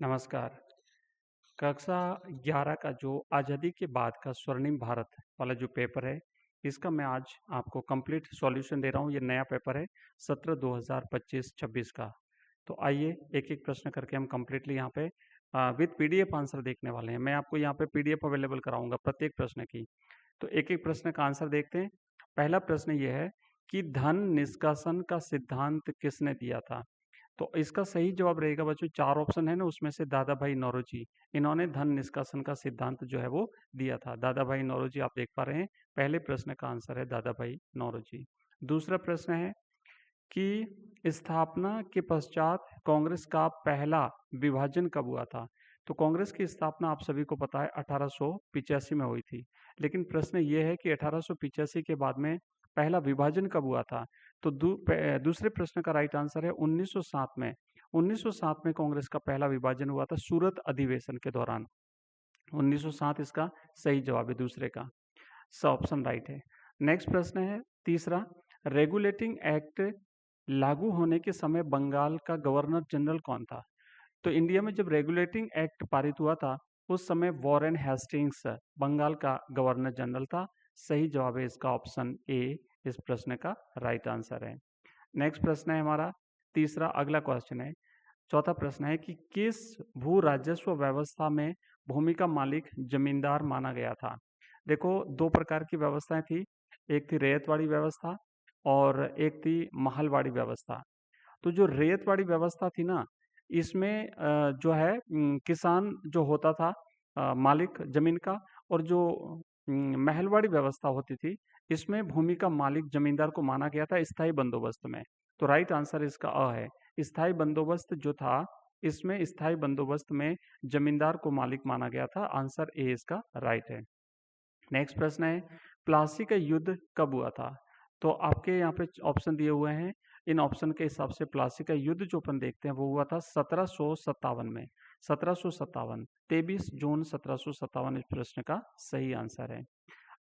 नमस्कार। कक्षा 11 का जो आज़ादी के बाद का स्वर्णिम भारत वाला जो पेपर है, इसका मैं आज आपको कंप्लीट सॉल्यूशन दे रहा हूँ। ये नया पेपर है, सत्र 2025-26 का। तो आइए एक-एक प्रश्न करके हम कंप्लीटली यहाँ पे विद पीडीएफ आंसर देखने वाले हैं। मैं आपको यहाँ पे पीडीएफ अवेलेबल कराऊंगा प्रत्येक प्रश्न की। तो एक-एक प्रश्न का आंसर देखते हैं। पहला प्रश्न ये है कि धन निष्कासन का सिद्धांत किसने दिया था? तो इसका सही जवाब रहेगा बच्चों, 4 ऑप्शन है ना, उसमें से दादा भाई नौरोजी। इन्होंने धन निष्कासन का सिद्धांत जो है वो दिया था। दादा भाई नौरोजी आप देख पा रहे हैं, पहले प्रश्न का आंसर है दादा भाई नौरोजी। दूसरा प्रश्न है कि स्थापना के पश्चात कांग्रेस का पहला विभाजन कब हुआ था? तो कांग्रेस की स्थापना आप सभी को पता है 1885 में हुई थी। लेकिन प्रश्न ये है कि 1885 के बाद में पहला विभाजन कब हुआ था? तो दूसरे प्रश्न का राइट आंसर है 1907 में। 1907 में कांग्रेस का पहला विभाजन हुआ था सूरत अधिवेशन के दौरान। 1907 इसका सही जवाब है दूसरे का। ऑप्शन राइट है। नेक्स्ट प्रश्न है तीसरा, रेगुलेटिंग एक्ट लागू होने के समय बंगाल का गवर्नर जनरल कौन था? तो इंडिया में जब रेगुलेटिंग एक्ट पारित हुआ था, उस समय वॉरेन हेस्टिंग्स बंगाल का गवर्नर जनरल था। सही जवाब है इसका ऑप्शन ए, इस प्रश्न का राइट आंसर है। नेक्स्ट प्रश्न है हमारा तीसरा, अगला क्वेश्चन है। चौथा प्रश्न है कि किस भू राजस्व व्यवस्था में भूमि का मालिक जमींदार माना गया था? देखो, दो प्रकार की व्यवस्थाएं थी। एक थी रैयतवाड़ी व्यवस्था और एक थी महलवाड़ी व्यवस्था। तो जो रैयतवाड़ी व्यवस्था थी ना, इसमें जो है किसान जो होता था मालिक जमीन का, और जो महलवाड़ी व्यवस्था होती थी, इसमें भूमि का मालिक जमींदार को माना गया था स्थायी बंदोबस्त में। तो राइट आंसर इसका अ है। स्थायी बंदोबस्त जो था, इसमें स्थायी बंदोबस्त में जमींदार को मालिक माना गया था। आंसर ए इसका राइट है। नेक्स्ट प्रश्न है, प्लासी का युद्ध कब हुआ था? तो आपके यहाँ पे ऑप्शन दिए हुए हैं। इन ऑप्शन के हिसाब से प्लासी का युद्ध जो अपन देखते हैं वो हुआ था 1757 में। 1757, 23 जून 1757 इस प्रश्न का सही आंसर है।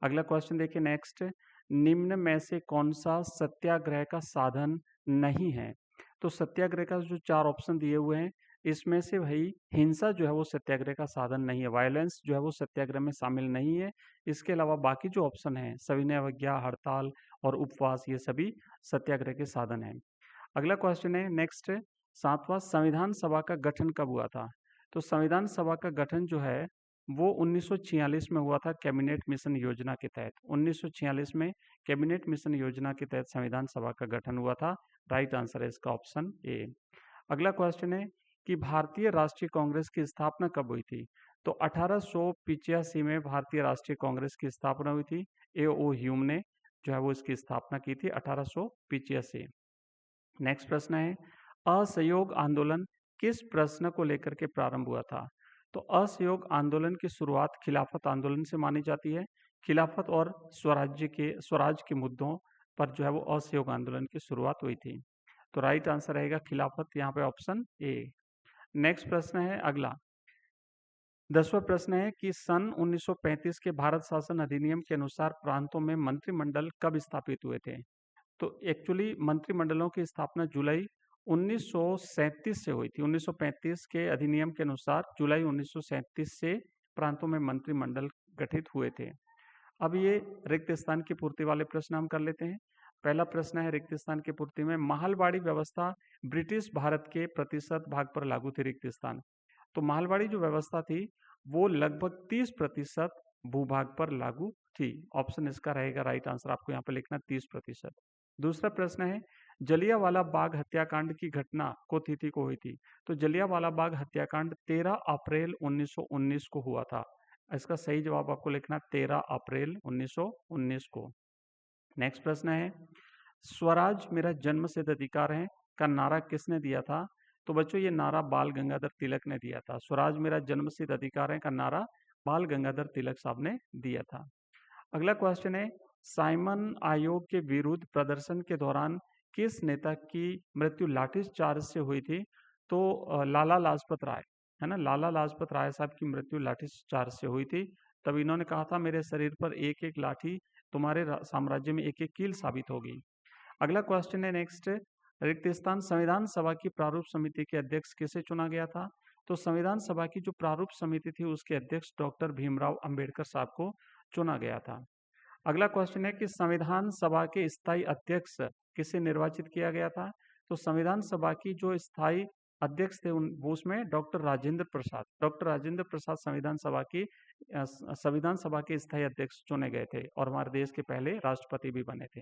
अगला क्वेश्चन देखिए नेक्स्ट, निम्न में से कौन सा सत्याग्रह का साधन नहीं है? तो सत्याग्रह का जो 4 ऑप्शन दिए हुए हैं, इसमें से भाई हिंसा जो है वो सत्याग्रह का साधन नहीं है। वायलेंस जो है वो सत्याग्रह में शामिल नहीं है। इसके अलावा बाकी जो ऑप्शन है, सविनय अवज्ञा, हड़ताल और उपवास, ये सभी सत्याग्रह के साधन हैं। अगला क्वेश्चन है नेक्स्ट, सातवां, संविधान सभा का गठन कब हुआ था? तो संविधान सभा का गठन जो है वो 1946 में हुआ था, कैबिनेट मिशन योजना के तहत। 1946 में कैबिनेट मिशन योजना के तहत संविधान सभा का गठन हुआ था। राइट आंसर है इसका ऑप्शन ए। अगला क्वेश्चन है कि भारतीय राष्ट्रीय कांग्रेस की स्थापना कब हुई थी? तो 1885 में भारतीय राष्ट्रीय कांग्रेस की स्थापना हुई थी। ए ओ ह्यूम ने जो है वो इसकी स्थापना की थी 1885। नेक्स्ट प्रश्न है, असहयोग आंदोलन किस प्रश्न को लेकर के प्रारंभ हुआ था? तो असहयोग आंदोलन की शुरुआत खिलाफत आंदोलन से मानी जाती है। खिलाफत और स्वराज के मुद्दों पर जो है वो असहयोग आंदोलन की शुरुआत हुई थी। तो राइट आंसर रहेगा खिलाफत, यहाँ पे ऑप्शन ए। नेक्स्ट प्रश्न है अगला, 10वां प्रश्न है कि सन 1935 के भारत शासन अधिनियम के अनुसार प्रांतों में मंत्रिमंडल कब स्थापित हुए थे? तो एक्चुअली मंत्रिमंडलों की स्थापना जुलाई 1937 से हुई थी। 1935 के अधिनियम के अनुसार जुलाई 1937 से प्रांतों में मंत्रिमंडल गठित हुए थे। अब ये रिक्त स्थान की पूर्ति वाले प्रश्न हम कर लेते हैं। पहला प्रश्न है रिक्त स्थान की पूर्ति में, महलवाड़ी व्यवस्था ब्रिटिश भारत के प्रतिशत भाग पर लागू थी रिक्त स्थान। तो महलवाड़ी जो व्यवस्था थी वो लगभग 30% भूभाग पर लागू थी। ऑप्शन इसका रहेगा राइट आंसर, आपको यहाँ पर लिखना 30%। दूसरा प्रश्न है, जलियांवाला बाग हत्याकांड की घटना को तिथि को हुई थी? तो जलियांवाला बाग हत्याकांड 13 अप्रैल 1919 को हुआ था। इसका सही जवाब आपको लिखना 13 अप्रैल 1919 को। नेक्स्ट प्रश्न है, स्वराज मेरा जन्मसिद्ध अधिकार है का नारा किसने दिया था? तो बच्चों ये नारा बाल गंगाधर तिलक ने दिया था। स्वराज मेरा जन्मसिद्ध अधिकार है का नारा बाल गंगाधर तिलक साहब ने दिया था। अगला क्वेश्चन है, साइमन आयोग के विरुद्ध प्रदर्शन के दौरान किस नेता की मृत्यु लाठीचार्ज से हुई थी? तो लाला लाजपत राय, है ना, लाला लाजपत राय साहब की मृत्यु लाठीचार्ज से हुई थी। तब इन्होंने कहा था, मेरे शरीर पर एक एक लाठी तुम्हारे साम्राज्य में एक एक कील साबित होगी। अगला क्वेश्चन है नेक्स्ट, रिक्त स्थान, संविधान सभा की प्रारूप समिति के अध्यक्ष किसे चुना गया था? तो संविधान सभा की जो प्रारूप समिति थी उसके अध्यक्ष डॉक्टर भीमराव अंबेडकर साहब को चुना गया था। अगला क्वेश्चन है कि संविधान सभा के स्थायी अध्यक्ष किसे निर्वाचित किया गया था? तो संविधान सभा की जो स्थायी अध्यक्ष थे वो उसमें डॉक्टर राजेंद्र प्रसाद संविधान सभा के स्थायी अध्यक्ष चुने गए थे और हमारे देश के पहले राष्ट्रपति भी बने थे।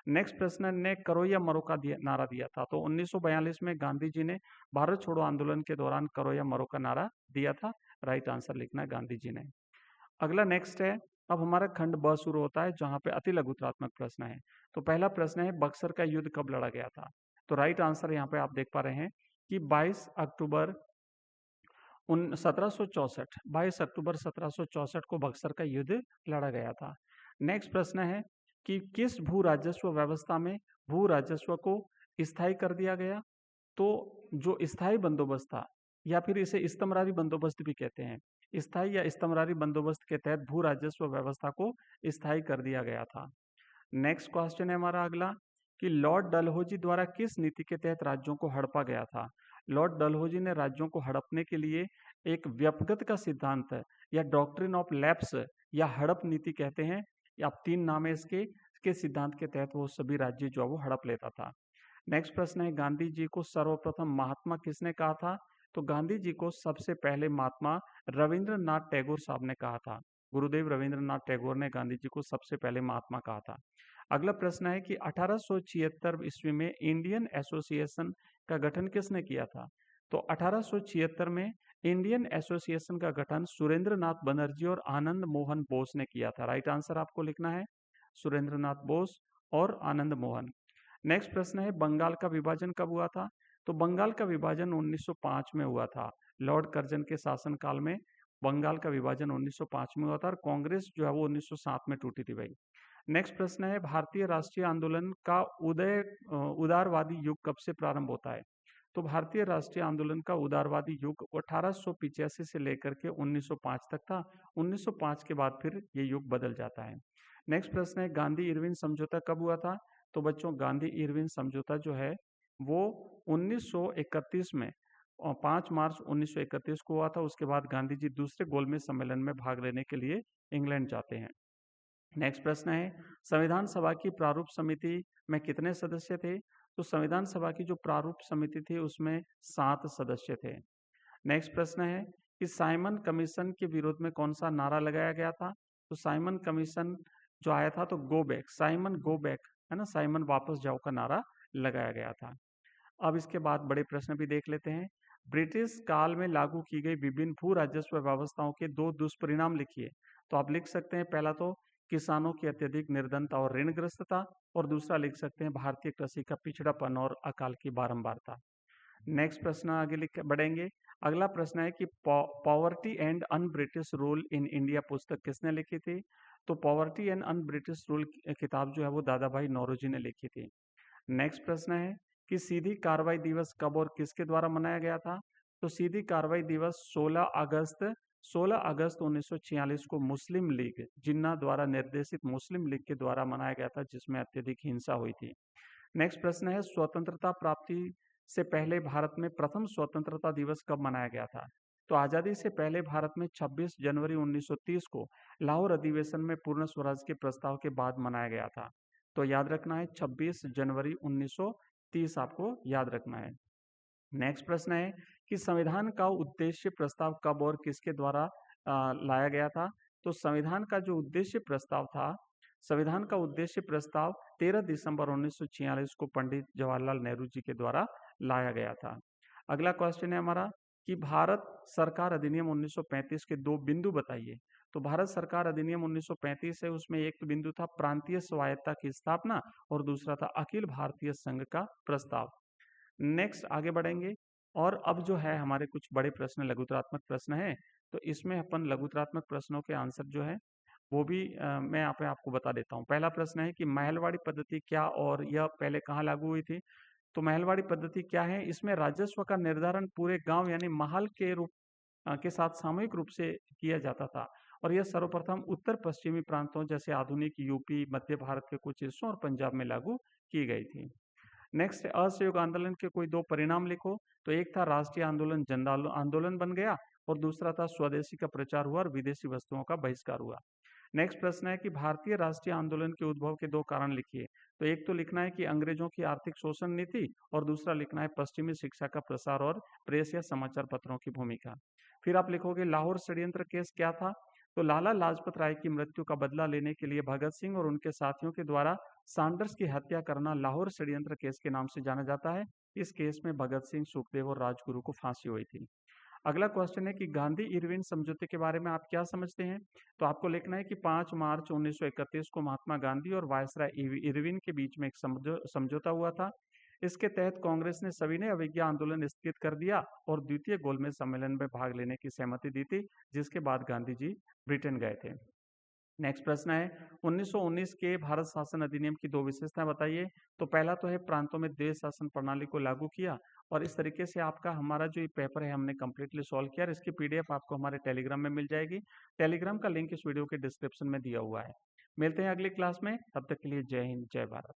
नेक्स्ट प्रश्न ने करो या मरो का नारा दिया था। तो 1942 में गांधी जी ने भारत छोड़ो आंदोलन के दौरान करो या मरो का नारा दिया था। राइट आंसर लिखना है गांधी जी ने। अगला नेक्स्ट है, अब हमारा खंड ब शुरू होता है जहां पे अति लघुत्रात्मक प्रश्न है। तो पहला प्रश्न है, बक्सर का युद्ध कब लड़ा गया था? तो राइट आंसर यहाँ पे आप देख पा रहे हैं कि 22 अक्टूबर 1764 को बक्सर का युद्ध लड़ा गया था। नेक्स्ट प्रश्न है कि किस भू राजस्व व्यवस्था में भू राजस्व को स्थायी कर दिया गया? तो जो स्थायी बंदोबस्त था या फिर इसे इस्तमरारी बंदोबस्त भी कहते हैं, स्थायी या इस्तमरारी बंदोबस्त के तहत भू राजस्व व्यवस्था को स्थायी कर दिया गया था। नेक्स्ट क्वेश्चन है हमारा अगला कि लॉर्ड डलहौजी द्वारा किस नीति के तहत राज्यों को हड़पा गया था? लॉर्ड डलहौजी ने राज्यों को हड़पने के लिए एक व्यपगत का सिद्धांत या डॉक्ट्रिन ऑफ लैप्स या हड़प नीति कहते हैं, या आप तीन नाम है इसके सिद्धांत के तहत वो सभी राज्य जो है वो हड़प लेता था। नेक्स्ट प्रश्न है, गांधी जी को सर्वप्रथम महात्मा किसने कहा था? तो गांधी जी को सबसे पहले महात्मा रविंद्रनाथ टैगोर साहब ने कहा था। गुरुदेव रविंद्रनाथ टैगोर ने गांधी जी को सबसे पहले महात्मा कहा था। अगला प्रश्न है कि 1876 ईस्वी में इंडियन एसोसिएशन का गठन किसने किया था? तो 1876 में इंडियन एसोसिएशन का गठन सुरेंद्र नाथ बनर्जी और आनंद मोहन बोस ने किया था। राइट आंसर आपको लिखना है सुरेंद्र नाथ बोस और आनंद मोहन। नेक्स्ट प्रश्न है, बंगाल का विभाजन कब हुआ था? तो बंगाल का विभाजन 1905 में हुआ था। लॉर्ड कर्जन के शासनकाल में बंगाल का विभाजन 1905 में हुआ था और कांग्रेस जो है वो 1907 में टूटी थी भाई। नेक्स्ट प्रश्न है, भारतीय राष्ट्रीय आंदोलन का उदारवादी युग कब से प्रारंभ होता है? तो भारतीय राष्ट्रीय आंदोलन का उदारवादी युग 1885 से लेकर के 1905 तक था। 1905 के बाद फिर ये युग बदल जाता है। नेक्स्ट प्रश्न है, गांधी इरविन समझौता कब हुआ था? तो बच्चों गांधी इरविन समझौता जो है वो 1931 में 5 मार्च 1931 को हुआ था। उसके बाद गांधी जी दूसरे गोलमेज सम्मेलन में भाग लेने के लिए इंग्लैंड जाते हैं। नेक्स्ट प्रश्न है, संविधान सभा की प्रारूप समिति में कितने सदस्य थे? तो संविधान सभा की जो प्रारूप समिति थी उसमें 7 सदस्य थे। नेक्स्ट प्रश्न है कि साइमन कमीशन के विरोध में कौन सा नारा लगाया गया था? तो साइमन कमीशन जो आया था तो go back, Simon go back है ना, साइमन वापस जाओ का नारा लगाया गया था। अब इसके बाद बड़े प्रश्न भी देख लेते हैं। ब्रिटिश काल में लागू की गई विभिन्न भू राजस्व व्यवस्थाओं के 2 दुष्परिणाम लिखिए। तो आप लिख सकते हैं, पहला तो किसानों की अत्यधिक निर्धनता और ऋणग्रस्तता, और दूसरा लिख सकते हैं भारतीय कृषि का पिछड़ापन और अकाल की बारंबारता। नेक्स्ट प्रश्न आगे लिख बढ़ेंगे। अगला प्रश्न है कि poverty and un British rule in India पुस्तक किसने लिखी थी? तो poverty and un British rule किताब जो है वो दादा भाई नौरोजी ने लिखी थी। नेक्स्ट प्रश्न है कि सीधी कार्रवाई दिवस कब और किसके द्वारा मनाया गया था? तो सीधी कार्रवाई दिवस 16 अगस्त 1946 को मुस्लिम लीग जिन्ना द्वारा निर्देशित मुस्लिम लीग के द्वारा मनाया गया था, जिसमें अत्यधिक हिंसा हुई थी। नेक्स्ट प्रश्न है, स्वतंत्रता प्राप्ति से पहले भारत में प्रथम स्वतंत्रता दिवस कब मनाया गया था? तो आजादी से पहले भारत में 26 जनवरी 1930 को लाहौर अधिवेशन में पूर्ण स्वराज के प्रस्ताव के बाद मनाया गया था। तो याद रखना है 26 जनवरी 1930 आपको याद रखना है। नेक्स्ट प्रश्न है कि संविधान का उद्देश्य प्रस्ताव कब और किसके द्वारा लाया गया था? तो संविधान का जो उद्देश्य प्रस्ताव था, संविधान का उद्देश्य प्रस्ताव 13 दिसंबर 1946 को पंडित जवाहरलाल नेहरू जी के द्वारा लाया गया था। अगला क्वेश्चन है हमारा कि भारत सरकार अधिनियम 1935 के 2 बिंदु बताइए। तो भारत सरकार अधिनियम 1935 है, उसमें एक बिंदु था प्रांतीय स्वायत्ता की स्थापना और दूसरा था अखिल भारतीय संघ का प्रस्ताव। नेक्स्ट आगे बढ़ेंगे और अब जो है हमारे कुछ बड़े प्रश्न लघुतरात्मक प्रश्न है, तो इसमें अपन लघुतरात्मक प्रश्नों के आंसर जो है वो भी मैं यहाँ पे आपको बता देता हूँ। पहला प्रश्न है कि महलवाड़ी पद्धति क्या और यह पहले कहाँ लागू हुई थी? तो महलवाड़ी पद्धति क्या है? इसमें राजस्व का निर्धारण पूरे गांव यानी महल के रूप के साथ सामूहिक रूप से किया जाता था और यह सर्वप्रथम उत्तर पश्चिमी प्रांतों जैसे आधुनिक यूपी, मध्य भारत के कुछ हिस्सों और पंजाब में लागू की गई थी। नेक्स्ट, असहयोग आंदोलन के कोई दो परिणाम लिखो। तो एक था राष्ट्रीय आंदोलन जन आंदोलन बन गया, और दूसरा था स्वदेशी का प्रचार हुआ और विदेशी वस्तुओं का बहिष्कार हुआ। नेक्स्ट प्रश्न है कि भारतीय राष्ट्रीय आंदोलन के उद्भव के दो कारण लिखिए। तो एक तो लिखना है कि अंग्रेजों की आर्थिक शोषण नीति, और दूसरा लिखना है पश्चिमी शिक्षा का प्रसार और प्रेस या समाचार पत्रों की भूमिका। फिर आप लिखोगे लाहौर षड्यंत्र केस क्या था। तो लाला लाजपत राय की मृत्यु का बदला लेने के लिए भगत सिंह और उनके साथियों के द्वारा सैंडर्स की हत्या करना लाहौर षड्यंत्र केस के नाम से जाना जाता है। इस केस में भगत सिंह, सुखदेव और राजगुरु को फांसी हुई थी। अगला क्वेश्चन है कि गांधी इरविन समझौते के बारे में आप क्या समझते हैं। तो आपको लिखना है कि 5 मार्च 1931 को महात्मा गांधी और वायसराय इरविन के बीच में एक समझौता हुआ था। इसके तहत कांग्रेस ने सविनय अवज्ञा आंदोलन स्थगित कर दिया और द्वितीय गोलमेज सम्मेलन में भाग लेने की सहमति दी थी, जिसके बाद गांधी जी ब्रिटेन गए थे। नेक्स्ट प्रश्न है 1919 के भारत शासन अधिनियम की दो विशेषताएं बताइए। तो पहला तो है प्रांतों में देश शासन प्रणाली को लागू किया। और इस तरीके से आपका हमारा जो ये पेपर है हमने कम्प्लीटली सॉल्व किया, और इसकी पीडीएफ आपको हमारे टेलीग्राम में मिल जाएगी। टेलीग्राम का लिंक इस वीडियो के डिस्क्रिप्शन में दिया हुआ है। मिलते हैं अगली क्लास में, तब तक के लिए जय हिंद, जय भारत।